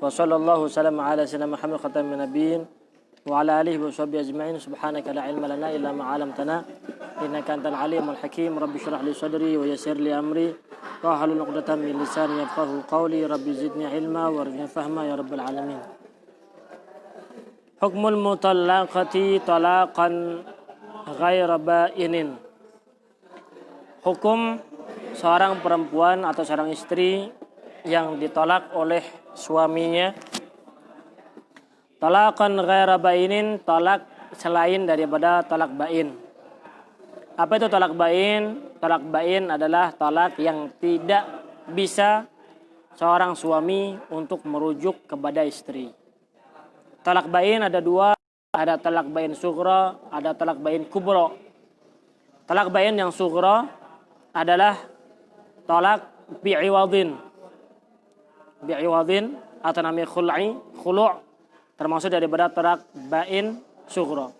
Wa sallallahu wasallam ala sayyidina Muhammad khatamin nabiyyin wa ala alihi wa sahbihi ajma'in. Subhanaka la ilma lana illa ma 'allamtana innaka antal alimul hakim. Rabbi shrah li sadri wa yassir li amri wa hlul 'uqdatam min lisani yafqahu qawli. Rabbi zidni ilma warzuqni fahma ya rabbal alamin. Hukmul mutallaqati talaqan ghaira ba'inin. Hukum seorang perempuan atau seorang istri yang ditolak oleh suaminya, talaqan ghaira ba'inin, tolak selain daripada tolak ba'in. Apa itu tolak ba'in? Tolak ba'in adalah tolak yang tidak bisa seorang suami untuk merujuk kepada istri. Tolak ba'in ada dua, ada tolak ba'in sughra, ada tolak ba'in kubra. Tolak ba'in yang sughra adalah tolak bi'iwadin atau namanya khulu' termasuk daripada tolak ba'in sughra.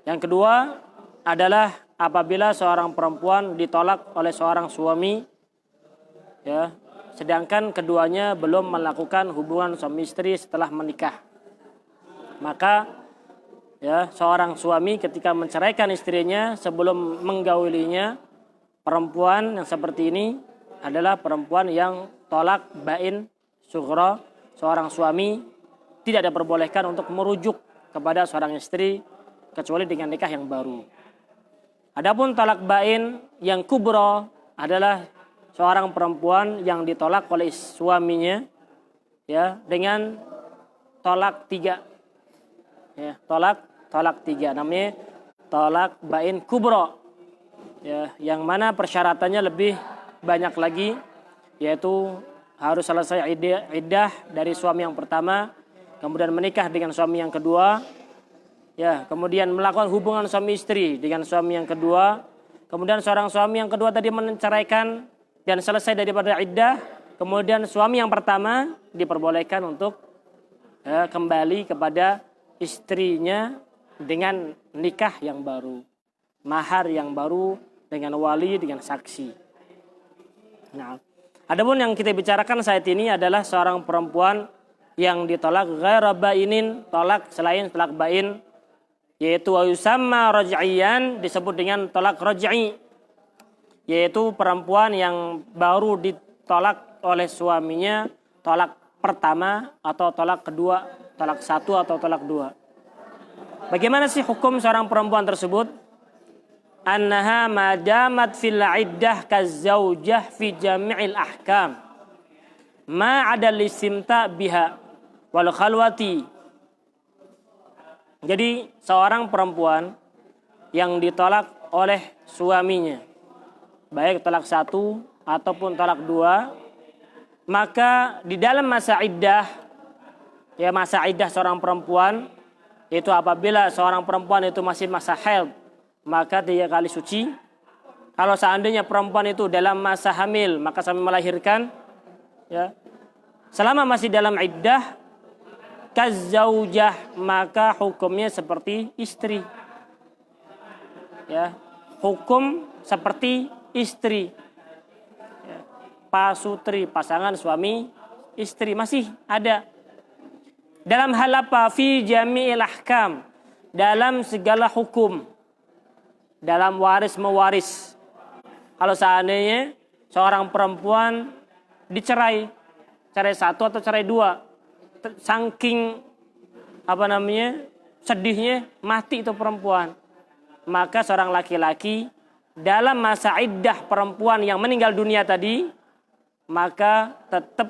Yang kedua adalah apabila seorang perempuan ditolak oleh seorang suami, ya, sedangkan keduanya belum melakukan hubungan suami istri setelah menikah. Maka ya, seorang suami ketika menceraikan istrinya sebelum menggaulinya, perempuan yang seperti ini adalah perempuan yang tolak ba'in sughra. Seorang suami tidak diperbolehkan untuk merujuk kepada seorang istri kecuali dengan nikah yang baru. Adapun tolak ba'in yang kubra adalah seorang perempuan yang ditolak oleh suaminya, ya, dengan tolak tiga. Ya, tolak tiga, namanya tolak ba'in kubra, ya, yang mana persyaratannya lebih banyak lagi, yaitu harus selesai iddah dari suami yang pertama, kemudian menikah dengan suami yang kedua, ya, kemudian melakukan hubungan suami istri dengan suami yang kedua, kemudian seorang suami yang kedua tadi menceraikan dan selesai daripada iddah, kemudian suami yang pertama diperbolehkan untuk kembali kepada istrinya dengan nikah yang baru, mahar yang baru, dengan wali, dengan saksi. Nah, adapun yang kita bicarakan saat ini adalah seorang perempuan yang ditolak ghaira ba'inin, tolak selain tolak ba'in, yaitu yusamma raj'iyan, disebut dengan tolak raj'i, yaitu perempuan yang baru ditolak oleh suaminya tolak pertama atau tolak kedua, tolak satu atau tolak dua. Bagaimana sih hukum seorang perempuan tersebut? Annaha madamat fil iddah kazaujah fi jami'il ahkam ma 'ada lisimta biha wal khalwati. Jadi seorang perempuan yang ditolak oleh suaminya, baik tolak satu ataupun tolak dua, maka di dalam masa iddah, ya, masa iddah seorang perempuan itu apabila seorang perempuan itu masih masa haid, maka 3 kali suci. Kalau seandainya perempuan itu dalam masa hamil, maka sampai melahirkan, ya, selama masih dalam iddah, kazaujah, maka hukumnya seperti istri, ya, hukum seperti istri, ya, pasutri, pasangan suami istri masih ada. Dalam hal apa? Fi jami'il ahkam, dalam segala hukum, dalam waris mewaris. Kalau seandainya seorang perempuan dicerai, cerai satu atau cerai dua, saking sedihnya mati itu perempuan, maka seorang laki-laki dalam masa iddah perempuan yang meninggal dunia tadi, maka tetap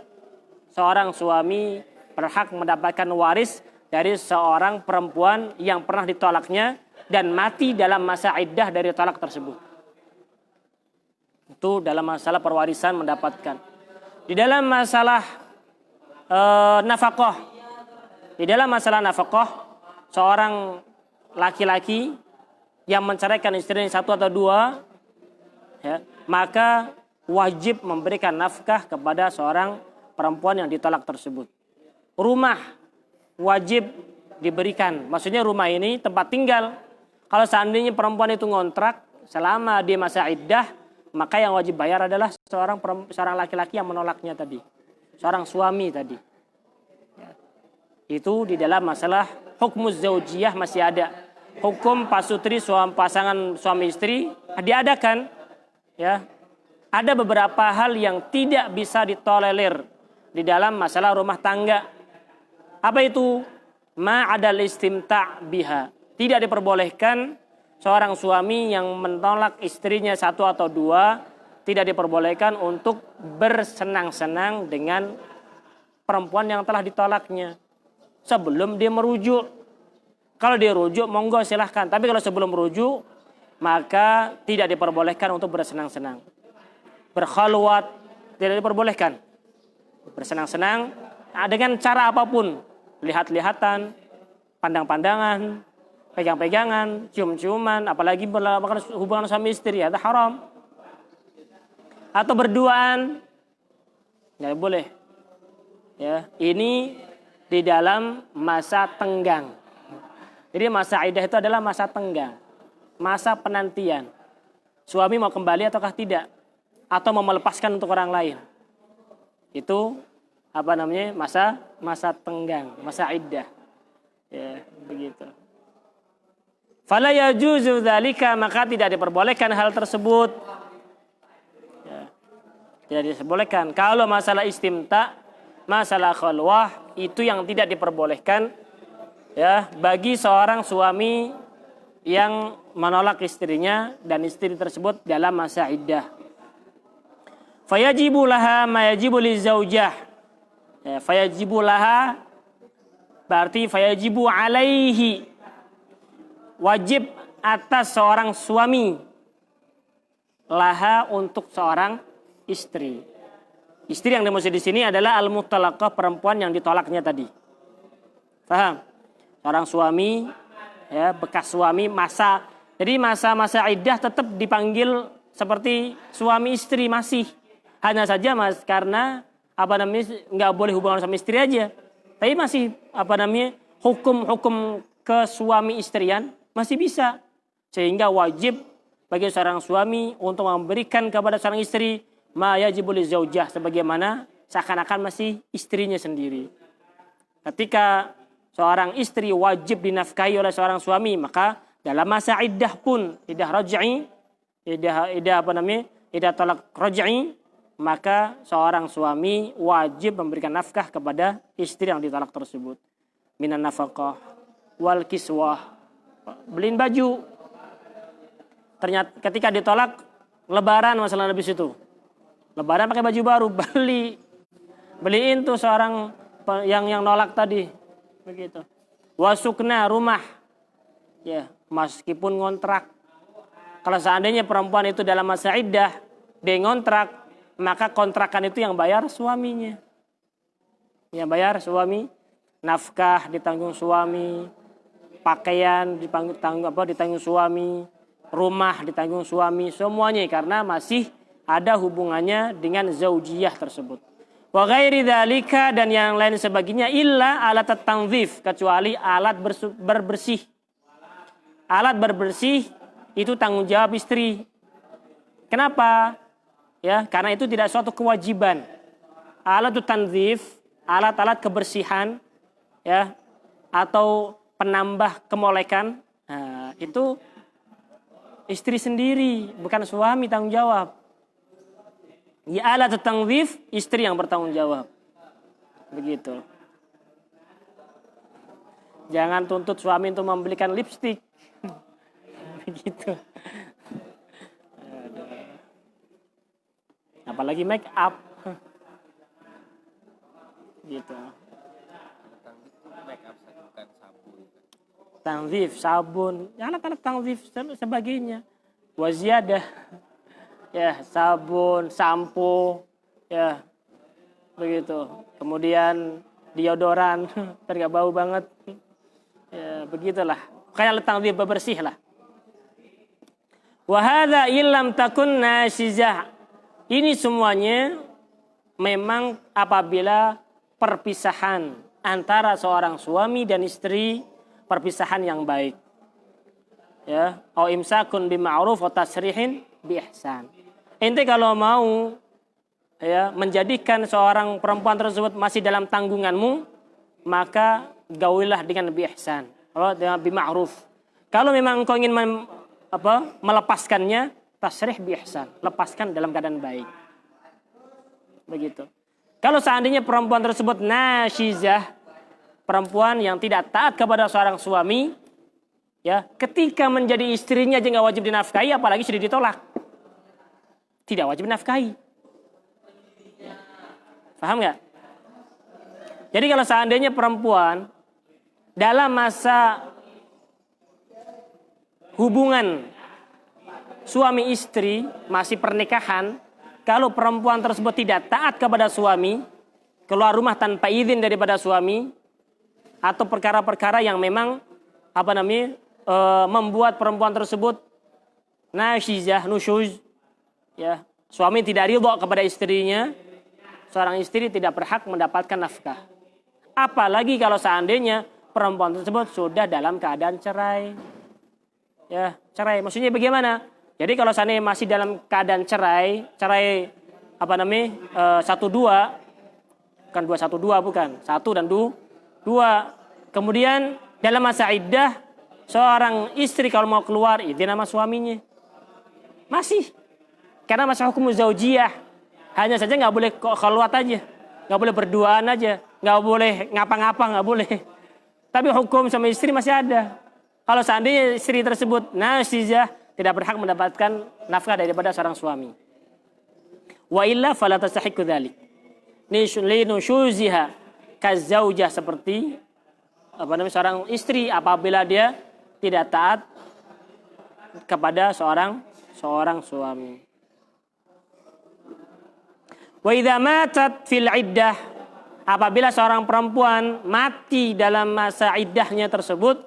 seorang suami berhak mendapatkan waris dari seorang perempuan yang pernah ditolaknya dan mati dalam masa iddah dari tolak tersebut. Itu dalam masalah perwarisan mendapatkan. Di dalam masalah nafkah, di dalam masalah nafkah, seorang laki-laki yang menceraikan istrinya satu atau dua, ya, maka wajib memberikan nafkah kepada seorang perempuan yang ditolak tersebut. Rumah wajib diberikan, maksudnya rumah ini tempat tinggal. Kalau seandainya perempuan itu ngontrak selama dia masa iddah, maka yang wajib bayar adalah seorang laki-laki yang menolaknya tadi, seorang suami tadi. Itu di dalam masalah hukmus zaujiyah masih ada. Hukum pasutri pasangan suami istri diadakan, ya. Ada beberapa hal yang tidak bisa ditolerir di dalam masalah rumah tangga. Apa itu? Ma'adal istimta' biha. Tidak diperbolehkan seorang suami yang menolak istrinya satu atau dua, tidak diperbolehkan untuk bersenang-senang dengan perempuan yang telah ditolaknya sebelum dia merujuk. Kalau dia rujuk, monggo silahkan. Tapi kalau sebelum merujuk, maka tidak diperbolehkan untuk bersenang-senang. Berkhalwat tidak diperbolehkan. Bersenang-senang dengan cara apapun. Lihat-lihatan, pandang-pandangan, pegang-pegangan, cium-ciuman, apalagi hubungan suami istri, ada haram. Atau berduaan, nggak boleh. Ya, ini di dalam masa tenggang. Jadi masa iddah itu adalah masa tenggang, masa penantian. Suami mau kembali ataukah tidak, atau mau melepaskan untuk orang lain. Itu apa namanya? Masa tenggang, masa iddah. Ya, begitu. Fala yajuzu dzalika, maka tidak diperbolehkan hal tersebut. Ya, tidak diperbolehkan. Kalau masalah istimta, masalah khalwah, itu yang tidak diperbolehkan, ya, bagi seorang suami yang menolak istrinya dan istri tersebut dalam masa iddah. Fayajibu laha ma yajibu lizaujah. Ya, fayajibu laha berarti fayajibu alaihi, wajib atas seorang suami, laha untuk seorang istri. Istri yang dimaksud di sini adalah al-mutalaqah, perempuan yang ditolaknya tadi. Paham? Seorang suami, ya, bekas suami, jadi masa iddah tetap dipanggil seperti suami istri masih. Hanya saja karena nggak boleh hubungan suami istri aja. Tapi masih hukum-hukum kesuami istrian masih bisa. Sehingga wajib bagi seorang suami untuk memberikan kepada seorang istri ma yajibul lizaujah, sebagaimana seakan-akan masih istrinya sendiri. Ketika seorang istri wajib dinafkahi oleh seorang suami, maka dalam masa iddah pun, iddah raj'i, iddah talak raj'i, maka seorang suami wajib memberikan nafkah kepada istri yang ditolak tersebut. Minan nafaqah wal kiswah, beliin baju. Ternyata ketika ditolak, lebaran masalah habis itu. Lebaran pakai baju baru, beliin tuh seorang yang nolak tadi. Begitu. Wasukna, rumah. Ya, meskipun ngontrak. Kalau seandainya perempuan itu dalam masa iddah, dia ngontrak, maka kontrakan itu yang bayar suaminya. Yang bayar suami, nafkah ditanggung suami, pakaian ditanggung suami, rumah ditanggung suami, semuanya karena masih ada hubungannya dengan zaujiyah tersebut. Wa ghairi dzalika, dan yang lain sebagainya, illa alat tanzif, kecuali alat berbersih. Alat berbersih itu tanggung jawab istri. Kenapa? Ya, karena itu tidak suatu kewajiban. Alat tanzif, alat-alat kebersihan, ya, atau penambah kemolekan, nah, itu istri sendiri, bukan suami tanggung jawab. Ya, alat tanzif, istri yang bertanggung jawab. Begitu. Jangan tuntut suami untuk membelikan lipstik. Begitu. Apalagi make up. Gitu. Make up bukan sabun. Tanzif, sabun, alat-alat tanzif sebagainya. Waziyadah. Ya, sabun, sampo, ya, begitu. Kemudian deodoran, nggak bau banget. Ya, begitulah. Kayak alat tanzif bersih lah. Wa hadza illam takun nasizah. Ini semuanya memang apabila perpisahan antara seorang suami dan istri, perpisahan yang baik. Ya, au imsakun bima'ruf wa tasrihin bi ihsan. Ente kalau mau, ya, menjadikan seorang perempuan tersebut masih dalam tanggunganmu, maka gaulilah dengan bi-ihsan. Kalau dengan bi-ma'ruf. Kalau memang engkau ingin melepaskannya, tasrih bi-ihsan. Lepaskan dalam keadaan baik. Begitu. Kalau seandainya perempuan tersebut nasyizah, perempuan yang tidak taat kepada seorang suami, ya, ketika menjadi istrinya aja nggak wajib dinafkahi, apalagi sudah ditolak. Tidak wajib dinafkahi. Paham nggak? Jadi kalau seandainya perempuan dalam masa hubungan suami istri masih pernikahan, kalau perempuan tersebut tidak taat kepada suami, keluar rumah tanpa izin daripada suami, atau perkara-perkara yang memang membuat perempuan tersebut nasyizah, nusyuz, ya, suami tidak ridho kepada istrinya, seorang istri tidak berhak mendapatkan nafkah. Apalagi kalau seandainya perempuan tersebut sudah dalam keadaan cerai. Ya, cerai. Maksudnya bagaimana? Jadi kalau seandainya masih dalam keadaan cerai 1-2, bukan 2-1-2, bukan 1 dan 2. Kemudian dalam masa iddah, seorang istri kalau mau keluar izin sama suaminya. Masih. Karena masa hukum zaujiyah. Hanya saja nggak boleh keluar aja, nggak boleh berduaan aja, nggak boleh ngapa-ngapa, nggak boleh. Tapi hukum sama istri masih ada. Kalau seandainya istri tersebut nasyizah, tidak berhak mendapatkan nafkah daripada seorang suami. Wa illa fala tastahiqu dzalik. Linusyuziha kazaujah, seperti seorang istri apabila dia tidak taat kepada seorang suami. Wa idza matat fil iddah, apabila seorang perempuan mati dalam masa iddahnya tersebut,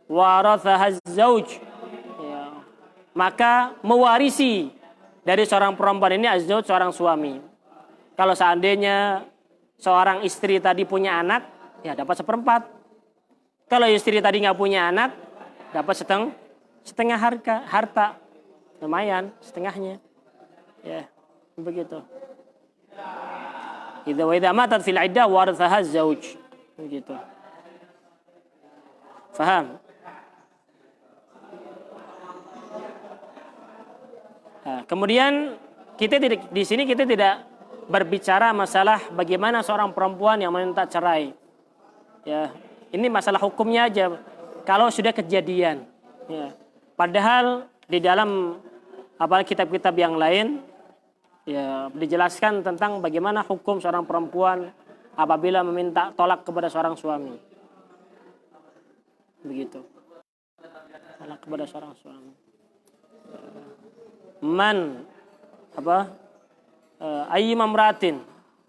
warathaha zauj, ya, maka mewarisi dari seorang perempuan ini az-zauj, seorang suami. Kalau seandainya seorang istri tadi punya anak, ya dapat 1/4. Kalau istri tadi nggak punya anak, dapat setengah harta. Lumayan, setengahnya. Ya, begitu. Idza matat fil iddah warathaha zauj. Begitu. Faham? Nah, kemudian di sini kita tidak berbicara masalah bagaimana seorang perempuan yang meminta cerai. Ya, ini masalah hukumnya aja. Kalau sudah kejadian, ya. Padahal di dalam kitab-kitab yang lain, ya, dijelaskan tentang bagaimana hukum seorang perempuan apabila meminta tolak kepada seorang suami. Begitu. Tolak kepada seorang suami. Ayyuma imra'atin,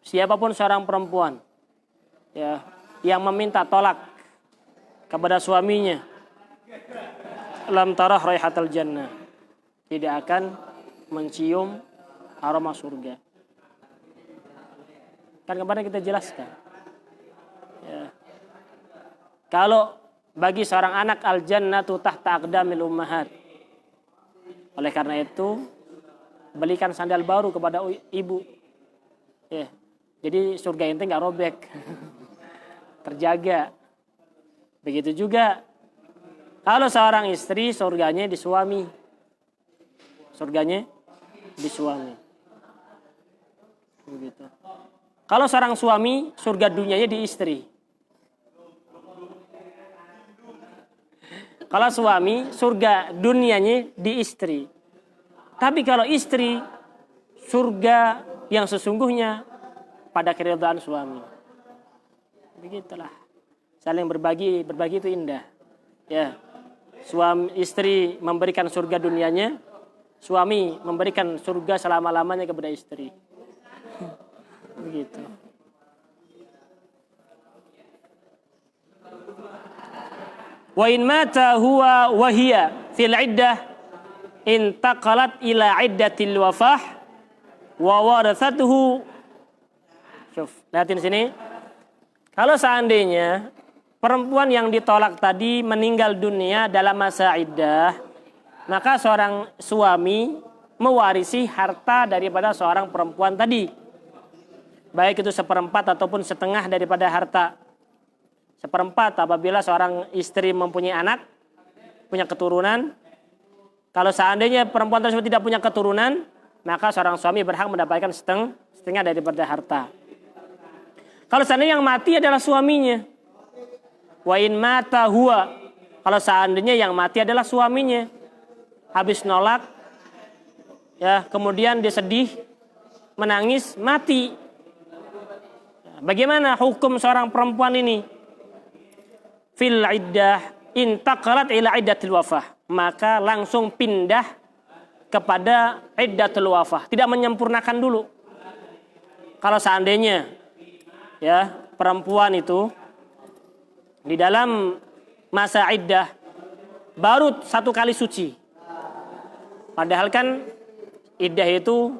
siapapun seorang perempuan, ya, yang meminta tolak kepada suaminya, lam tarah raihatal jannah, tidak akan mencium aroma surga. Kan kemarin kita jelaskan, ya, kalau bagi seorang anak al-jannatu tahta aqdamil ummahat. Oleh karena itu belikan sandal baru kepada ibu, ya, jadi surga ente nggak robek. Terjaga. Begitu juga kalau seorang istri, surganya di suami. Surganya di suami. Begitu. Kalau seorang suami, surga dunianya di istri. Kalau suami, surga dunianya di istri. Tapi kalau istri, surga yang sesungguhnya pada keridhaan suami. Begitulah. Saling berbagi itu indah. Ya. Suami istri memberikan surga dunianya, suami memberikan surga selama-lamanya kepada istri. Begitu. Wa in mata huwa wa hiya fil iddah intaqalat ila iddatil wafah wa warathatuhu. Syuf, lihatin sini. Kalau seandainya perempuan yang ditolak tadi meninggal dunia dalam masa iddah, maka seorang suami mewarisi harta daripada seorang perempuan tadi. Baik itu 1/4 ataupun setengah daripada harta Seperempat apabila seorang istri mempunyai anak, punya keturunan. Kalau seandainya perempuan tersebut tidak punya keturunan, maka seorang suami berhak mendapatkan setengah daripada harta. Kalau seandainya yang mati adalah suaminya, wa in mata huwa, kalau seandainya yang mati adalah suaminya, habis nolak, ya kemudian dia sedih, menangis, mati. Bagaimana hukum seorang perempuan ini? Fil iddah intaqalat ila iddatil wafah, maka langsung pindah kepada iddatul wafah, tidak menyempurnakan dulu. Kalau seandainya ya perempuan itu di dalam masa iddah baru 1 kali suci, padahal kan iddah itu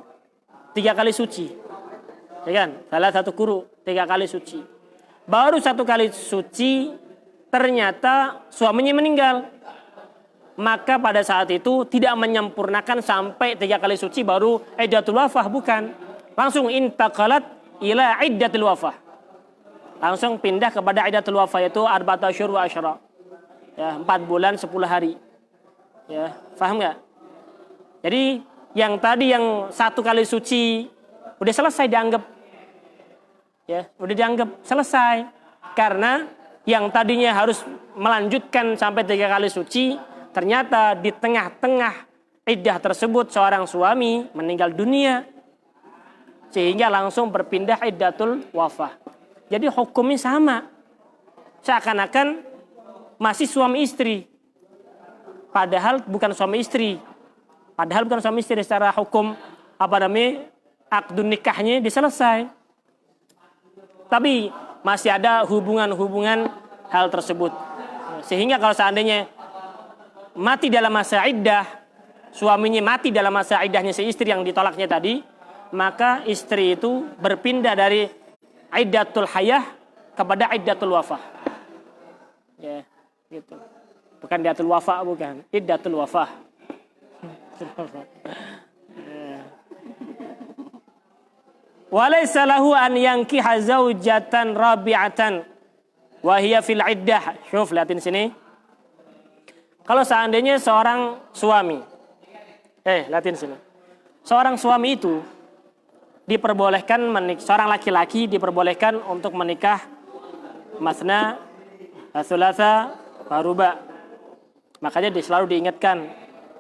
3 kali suci, ya kan? Salah satu kuru 3 kali suci. Baru 1 kali suci, ternyata suaminya meninggal. Maka pada saat itu tidak menyempurnakan sampai 3 kali suci baru iddatul wafah, bukan. Langsung intaqalat ila iddatul wafah. Langsung pindah kepada iddatul wafah, yaitu 4 asyhur wa asyra. Ya, 4 bulan 10 hari. Ya, paham enggak? Jadi yang tadi yang 1 kali suci udah selesai dianggap. Ya, udah dianggap selesai. Karena yang tadinya harus melanjutkan sampai 3 kali suci, ternyata di tengah-tengah iddah tersebut seorang suami meninggal dunia, sehingga langsung berpindah iddatul wafah. Jadi hukumnya sama, seakan-akan masih suami istri, padahal bukan suami istri. Padahal bukan suami istri, secara hukum akdun nikahnya diselesai, tapi masih ada hubungan-hubungan hal tersebut. Sehingga kalau seandainya mati dalam masa iddah, suaminya mati dalam masa iddahnya si istri yang ditolaknya tadi, maka istri itu berpindah dari iddatul hayah kepada iddatul wafah. Ya, gitu. Bukan iddatul wafah, bukan. Iddatul wafah. Walaysa lahu an yankiha zaujatan rabi'atan wa hiya fil iddah. Syuf, lihatin sini. Kalau seandainya seorang suami, lihatin sini. Seorang suami itu diperbolehkan seorang laki-laki diperbolehkan untuk menikah masna, tsulatsa, waruba. Makanya selalu diingatkan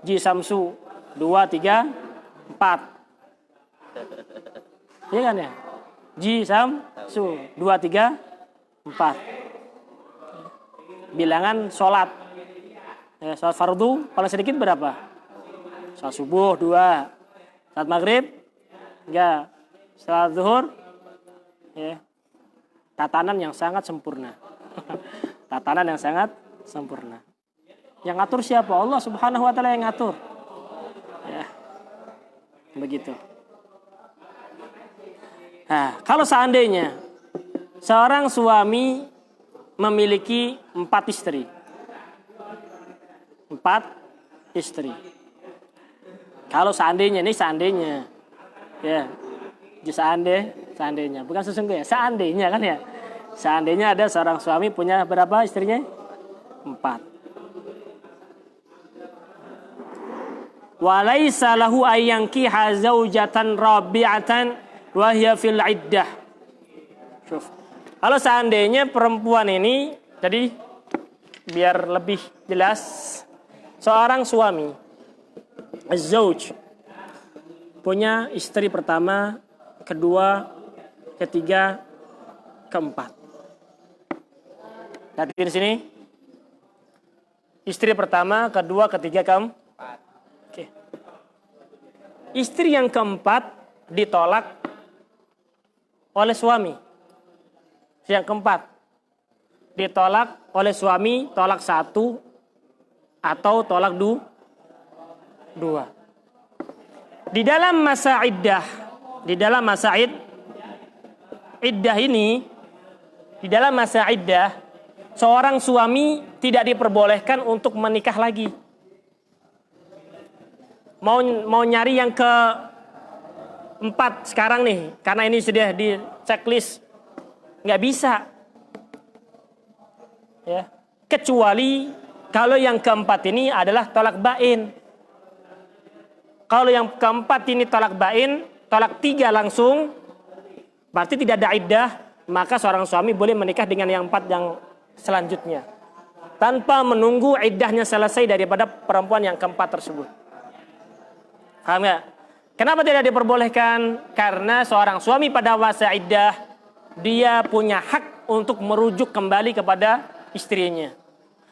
ji samsu 2, 3, 4. Iya kan ya? Ji samsu 2, 3, 4. Bilangan sholat. Sholat fardu paling sedikit berapa? Sholat subuh 2, sholat maghrib 3, sholat zuhur, ya, tatanan yang sangat sempurna. Tatanan yang sangat sempurna. Yang ngatur siapa? Allah Subhanahu wa taala yang ngatur. Ya. Begitu. Nah, kalau seandainya seorang suami memiliki 4 istri. 4 istri. Kalau seandainya, ya, seandainya, bukan sesungguhnya, seandainya kan ya. Seandainya ada seorang suami punya berapa istrinya? 4. Walaysa lahu ayyankiha zaujatan rabi'atan wa hiya fil iddah. Kalau seandainya perempuan ini, jadi biar lebih jelas, seorang suami az-zauj punya istri pertama, kedua, ketiga, keempat. Lihat di sini. Istri pertama, kedua, ketiga, keempat. Oke. Istri yang keempat ditolak oleh suami. Yang keempat ditolak oleh suami, tolak 1 atau tolak 2. Di dalam masa iddah, seorang suami tidak diperbolehkan untuk menikah lagi. Mau nyari yang ke-4 sekarang nih, karena ini sudah di checklist, nggak bisa. Ya. Kecuali kalau yang keempat ini adalah tolak bain. Kalau yang keempat ini tolak bain, tolak 3 langsung, berarti tidak ada iddah, maka seorang suami boleh menikah dengan yang 4 yang selanjutnya, tanpa menunggu iddahnya selesai daripada perempuan yang keempat tersebut. Paham nggak? Kenapa tidak diperbolehkan? Karena seorang suami pada masa iddah, dia punya hak untuk merujuk kembali kepada istrinya.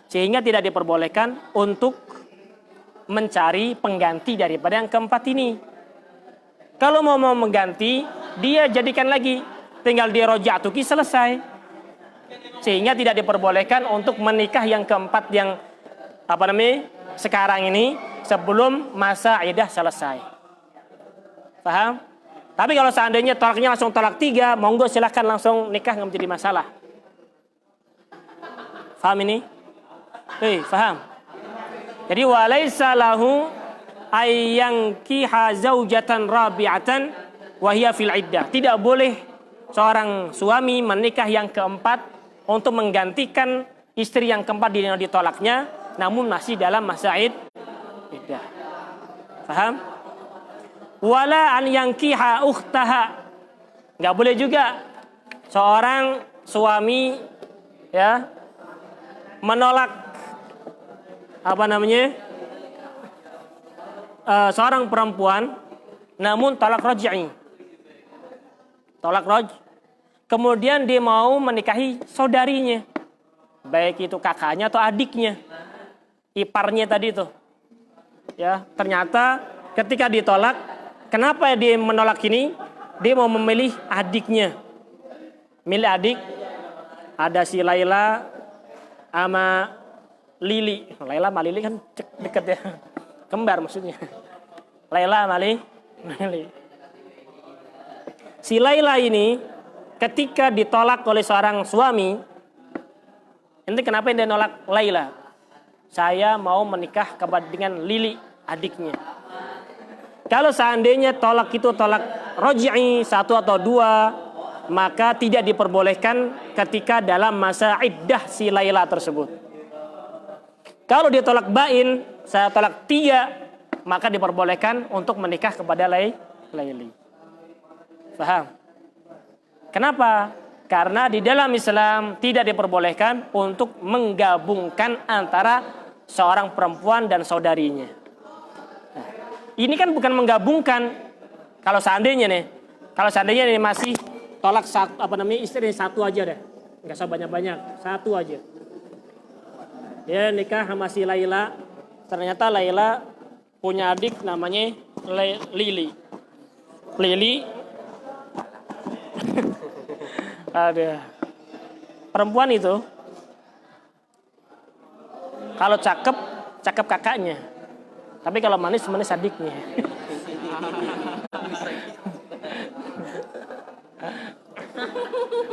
Sehingga tidak diperbolehkan untuk mencari pengganti daripada yang keempat ini. Kalau mau mengganti, dia jadikan lagi, tinggal dia roja'tuki, selesai. Sehingga tidak diperbolehkan untuk menikah yang keempat yang sekarang ini sebelum masa iddah selesai. Paham? Tapi kalau seandainya tolaknya langsung tolak 3, monggo silahkan langsung nikah, nggak menjadi masalah. Paham ini? Paham? Jadi walaisa lahu ayyankiha zaujatan rabi'atan wa hiya fil iddah. Tidak boleh seorang suami menikah yang keempat untuk menggantikan istri yang keempat yang ditolaknya, namun masih dalam masa iddah. Paham? Wala an yankiha ukhtaha. Enggak boleh juga seorang suami ya menolak seorang perempuan namun tolak raj'i. Tolak raj. Kemudian dia mau menikahi saudarinya. Baik itu kakaknya atau adiknya. Iparnya tadi itu. Ya, ternyata ketika ditolak, kenapa dia menolak ini? Dia mau memilih adiknya. Milih adik. Ada si Laila sama Lili. Laila sama Lili kan deket ya. Kembar maksudnya. Laila sama Lili. Si Laila ini ketika ditolak oleh seorang suami, nanti kenapa dia nolak Laila? Saya mau menikah dengan Lili, adiknya. Kalau seandainya tolak itu tolak raj'i 1 atau 2, maka tidak diperbolehkan ketika dalam masa iddah si Laila tersebut. Kalau dia tolak bain, saya tolak 3, maka diperbolehkan untuk menikah kepada Laili. Paham? Kenapa? Karena di dalam Islam tidak diperbolehkan untuk menggabungkan antara seorang perempuan dan saudarinya. Nah, ini kan bukan menggabungkan. Kalau seandainya nih masih tolak istri 1 aja deh, nggak usah banyak-banyak, 1 aja. Dia nikah sama si Laila. Ternyata Laila punya adik namanya Lili. Ada perempuan itu kalau cakep kakaknya. Tapi kalau manis adiknya.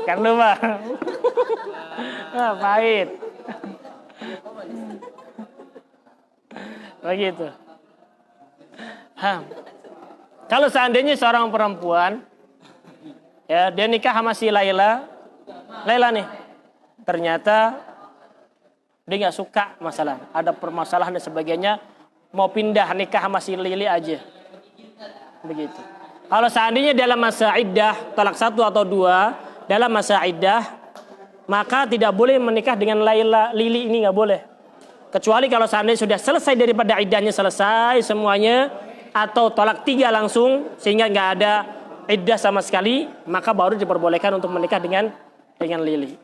Kan lu mah. Pahit. Begitu. Kalau seandainya seorang perempuan ya dia nikah sama si Laila nih, ternyata dia nggak suka ada permasalahan dan sebagainya, mau pindah nikah sama si Lili aja. Begitu. Kalau seandainya dalam masa iddah talak 1 atau 2 dalam masa iddah, maka tidak boleh menikah dengan Lili ini, nggak boleh. Kecuali kalau seandainya sudah selesai daripada iddahnya, selesai semuanya, atau tolak 3 langsung sehingga nggak ada iddah sama sekali, maka baru diperbolehkan untuk menikah dengan Lili.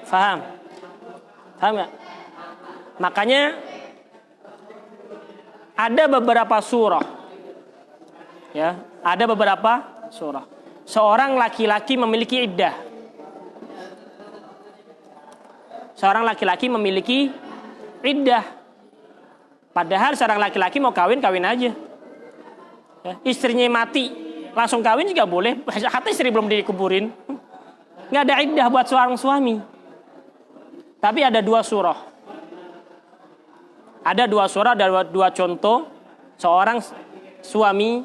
Faham? Faham nggak? Makanya ada beberapa surah, ya, ada beberapa surah. Seorang laki-laki memiliki iddah. Seorang laki-laki memiliki iddah. Padahal seorang laki-laki mau kawin aja. Ya, istrinya mati, langsung kawin juga boleh. Hatta istri belum dikuburin. Nggak ada iddah buat seorang suami. Tapi ada 2 surah. Ada 2 surah dan 2 contoh. Seorang suami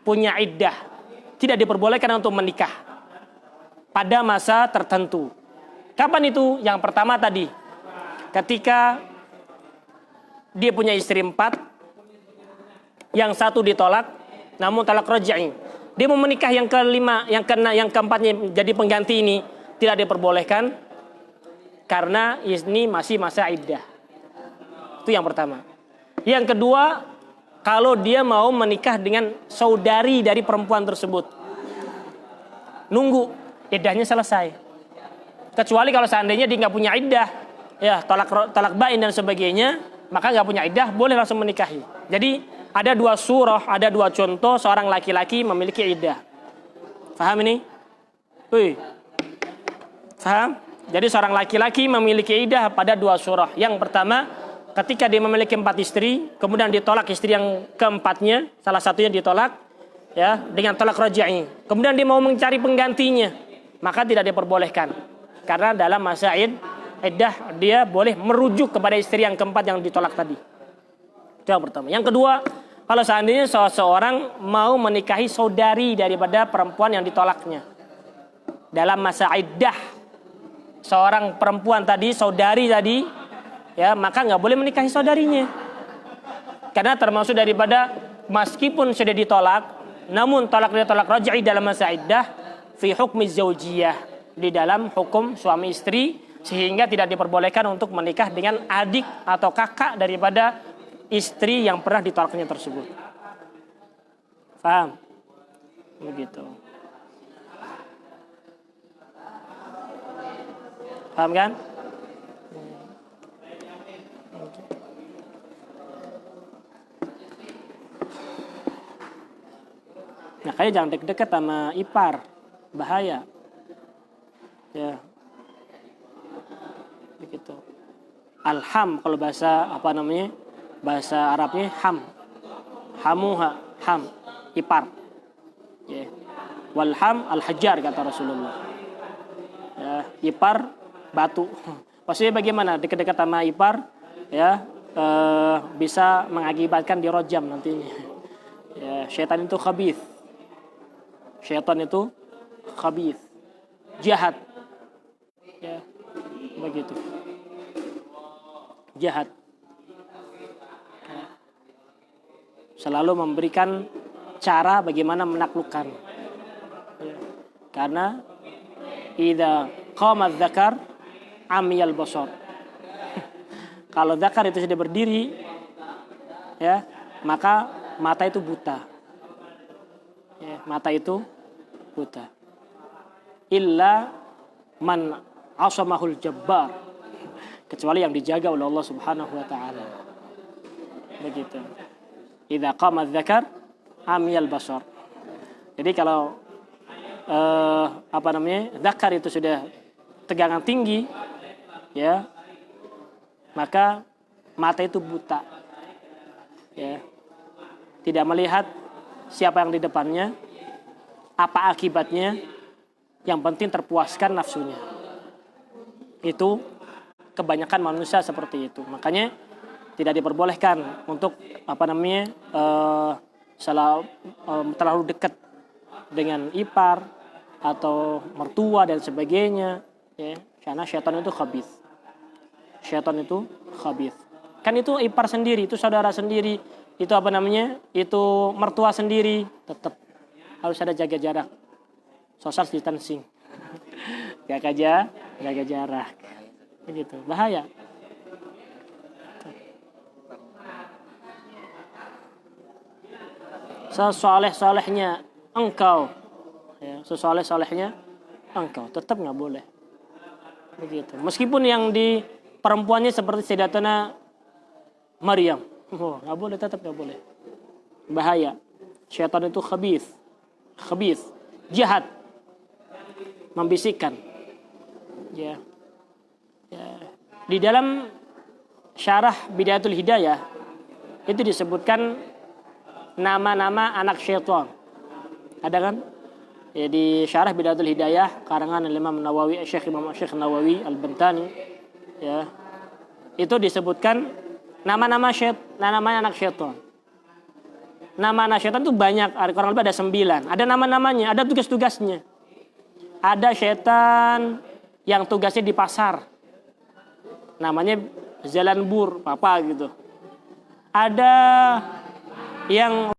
punya iddah. Tidak diperbolehkan untuk menikah pada masa tertentu. Kapan itu? Yang pertama tadi, ketika dia punya istri 4, yang 1 ditolak, namun talak raj'i. Dia mau menikah yang kelima, yang keempatnya jadi pengganti ini tidak diperbolehkan karena ini masih masa iddah. Itu yang pertama. Yang kedua, kalau dia mau menikah dengan saudari dari perempuan tersebut, nunggu iddahnya selesai. Kecuali kalau seandainya dia nggak punya iddah, ya talak bain dan sebagainya, maka nggak punya iddah, boleh langsung menikahi. Jadi ada 2 surah, ada 2 contoh seorang laki-laki memiliki iddah. Faham ini? Faham? Jadi seorang laki-laki memiliki iddah pada 2 surah. Yang pertama, ketika dia memiliki 4 istri, kemudian ditolak istri yang keempatnya, salah satunya ditolak, ya, dengan talak raj'i. Kemudian dia mau mencari penggantinya, maka tidak diperbolehkan. Karena dalam masa iddah dia boleh merujuk kepada istri yang keempat yang ditolak tadi. Itu yang pertama. Yang kedua, kalau seandainya seseorang mau menikahi saudari daripada perempuan yang ditolaknya dalam masa iddah, seorang perempuan tadi, saudari tadi, ya, maka nggak boleh menikahi saudarinya. Karena termasuk daripada meskipun sudah ditolak, namun tolak raj'i dalam masa iddah fi hukmi zaujiyah, di dalam hukum suami istri, sehingga tidak diperbolehkan untuk menikah dengan adik atau kakak daripada istri yang pernah ditolaknya tersebut. Paham? Begitu. Paham kan? Makanya jangan deket-deket sama ipar, bahaya. Ya. Begitu. Alham kalau bahasa apa namanya? Bahasa Arabnya ham. Hamuha, ham, ipar. Ya. Walham al-hajar kata Rasulullah. Ya, ipar batu. Maksudnya bagaimana? Dekat-dekat sama ipar, ya, bisa mengakibatkan dirojam nantinya. Ya, syaitan itu khabith. Syaitan itu khabith, jahat. Ya, begitu. Jahat. Ya. Selalu memberikan cara bagaimana menaklukkan. Ya. Karena idza qama dzakar amiyal basar. Kalau zakar itu sudah berdiri, ya, maka mata itu buta. Ya, mata itu buta. Illa man asamahul jabbar, kecuali yang dijaga oleh Allah Subhanahu wa taala. Begitu. Idza qama dzakar amiyal basar. Jadi kalau apa namanya? Zakar itu sudah tegangan tinggi, ya, maka mata itu buta, ya, tidak melihat siapa yang di depannya, apa akibatnya, yang penting terpuaskan nafsunya. Itu kebanyakan manusia seperti itu. Makanya tidak diperbolehkan untuk apa namanya terlalu dekat dengan ipar atau mertua dan sebagainya, ya, karena syaitan itu khabith. Syaitan itu khabith. Kan itu ipar sendiri, itu saudara sendiri, itu apa namanya? Itu mertua sendiri, tetap harus ada jaga jarak. Social distancing. Jaga jarak. Begitu. Bahaya. Sesoleh-solehnya engkau, ya, sesoleh-solehnya engkau, tetap nggak boleh. Begitu. Meskipun yang di perempuannya seperti Sayyidatuna Maryam, nggak boleh, tetap nggak boleh. Bahaya. Syaitan itu khabith, jahat, membisikkan. Ya. Ya. Di dalam syarah Bidayatul Hidayah itu disebutkan nama-nama anak syaitan. Ada kan? Ya, di syarah Bidayatul Hidayah karangan Imam Nawawi, Syekh Nawawi Al-Bantani, ya, itu disebutkan nama-nama anak syaitan. Nama anak syaitan itu banyak, kurang lebih ada 9. Ada nama-namanya, ada tugas-tugasnya. Ada syaitan yang tugasnya di pasar, namanya jalan bur, apa gitu. Ada yang